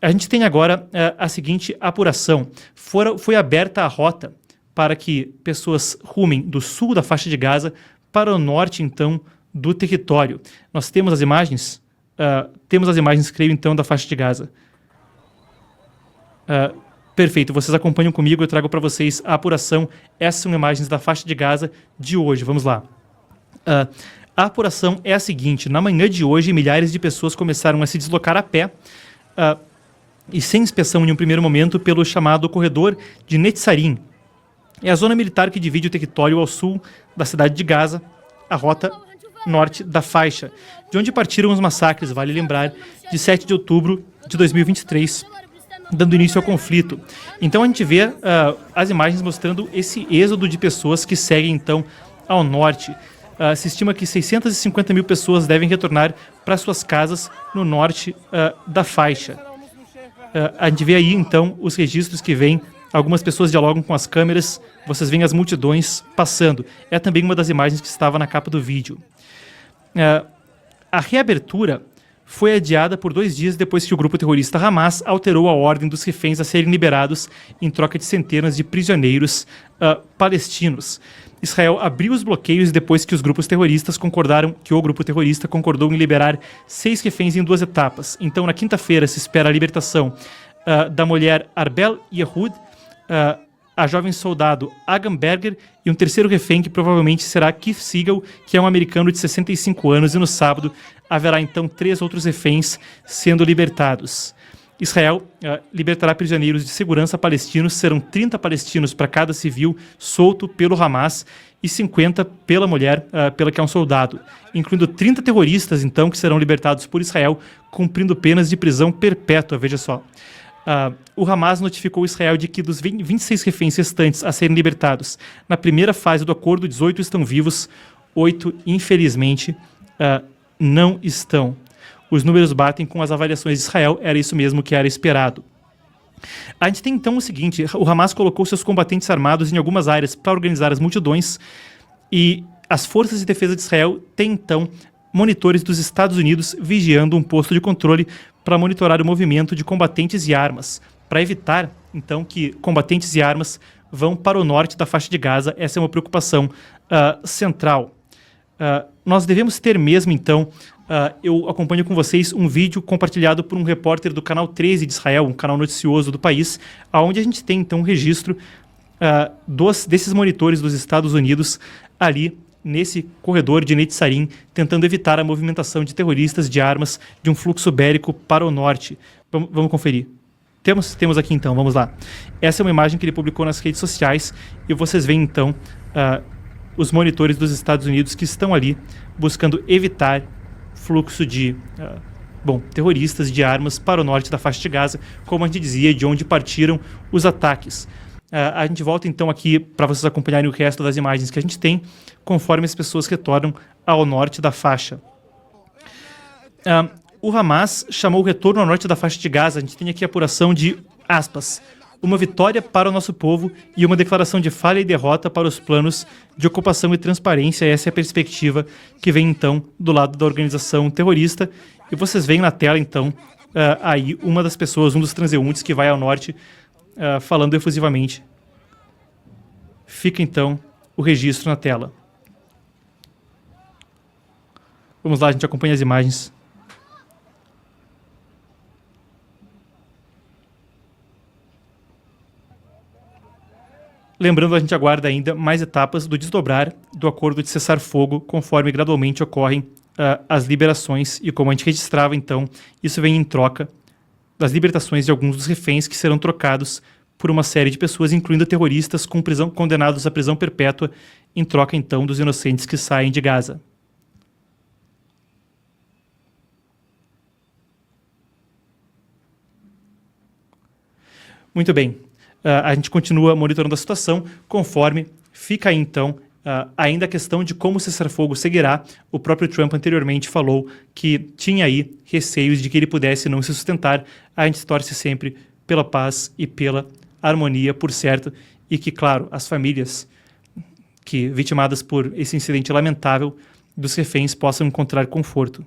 A gente tem agora a seguinte apuração. Foi aberta a rota para que pessoas rumem do sul da faixa de Gaza para o norte, então, do território. Nós temos as imagens? Temos as imagens, creio, então, da faixa de Gaza. Perfeito, vocês acompanham comigo, eu trago para vocês a apuração. Essas são imagens da faixa de Gaza de hoje, vamos lá. A apuração é a seguinte: na manhã de hoje, milhares de pessoas começaram a se deslocar a pé e sem inspeção em um primeiro momento pelo chamado corredor de Netzarim. É a zona militar que divide o território ao sul da cidade de Gaza, a rota norte da faixa, de onde partiram os massacres, vale lembrar, de 7 de outubro de 2023, dando início ao conflito. Então a gente vê as imagens mostrando esse êxodo de pessoas que seguem então ao norte. Se estima que 650 mil pessoas devem retornar para suas casas no norte da faixa. A gente vê aí então os registros que vêm. Algumas pessoas dialogam com as câmeras, vocês veem as multidões passando. É também uma das imagens que estava na capa do vídeo. A reabertura foi adiada por 2 dias depois que o grupo terrorista Hamas alterou a ordem dos reféns a serem liberados em troca de centenas de prisioneiros palestinos. Israel abriu os bloqueios depois que o grupo terrorista concordou em liberar 6 reféns em 2 etapas. Então, na quinta-feira, se espera a libertação da mulher Arbel Yehud, a jovem soldado Agam Berger e um terceiro refém que provavelmente será Keith Siegel, que é um americano de 65 anos, e no sábado haverá então 3 outros reféns sendo libertados. Israel libertará prisioneiros de segurança palestinos, serão 30 palestinos para cada civil solto pelo Hamas e 50 pela mulher, pela que é um soldado, incluindo 30 terroristas então que serão libertados por Israel, cumprindo penas de prisão perpétua, veja só. O Hamas notificou Israel de que dos 26 reféns restantes a serem libertados na primeira fase do acordo, 18 estão vivos, 8, infelizmente, não estão. Os números batem com as avaliações de Israel, era isso mesmo que era esperado. A gente tem então o seguinte: o Hamas colocou seus combatentes armados em algumas áreas para organizar as multidões e as forças de defesa de Israel têm então monitores dos Estados Unidos vigiando um posto de controle para monitorar o movimento de combatentes e armas, para evitar, então, que combatentes e armas vão para o norte da faixa de Gaza. Essa é uma preocupação central. Nós devemos ter mesmo, então, eu acompanho com vocês um vídeo compartilhado por um repórter do canal 13 de Israel, um canal noticioso do país, onde a gente tem, então, um registro desses monitores dos Estados Unidos ali nesse corredor de Netzarim, tentando evitar a movimentação de terroristas, de armas, de um fluxo bélico para o norte. Vamos conferir. Temos aqui então, vamos lá. Essa é uma imagem que ele publicou nas redes sociais e vocês veem então os monitores dos Estados Unidos que estão ali buscando evitar fluxo de terroristas, de armas para o norte da faixa de Gaza, como a gente dizia, de onde partiram os ataques. A gente volta então aqui para vocês acompanharem o resto das imagens que a gente tem, conforme as pessoas retornam ao norte da faixa. O Hamas chamou o retorno ao norte da faixa de Gaza, a gente tem aqui a apuração de, aspas, uma vitória para o nosso povo e uma declaração de falha e derrota para os planos de ocupação e transparência. Essa é a perspectiva que vem então do lado da organização terrorista. E vocês veem na tela então aí uma das pessoas, um dos transeuntes que vai ao norte, falando efusivamente. Fica então o registro na tela. Vamos lá, a gente acompanha as imagens. Lembrando, a gente aguarda ainda mais etapas do desdobrar do acordo de cessar-fogo, conforme gradualmente ocorrem as liberações, e como a gente registrava então, isso vem em troca das libertações de alguns dos reféns que serão trocados por uma série de pessoas, incluindo terroristas condenados à prisão perpétua, em troca então dos inocentes que saem de Gaza. Muito bem, a gente continua monitorando a situação, conforme fica aí então ainda a questão de como o cessar-fogo seguirá. O próprio Trump anteriormente falou que tinha aí receios de que ele pudesse não se sustentar. A gente torce sempre pela paz e pela harmonia, por certo, e que, claro, as famílias que vitimadas por esse incidente lamentável dos reféns possam encontrar conforto.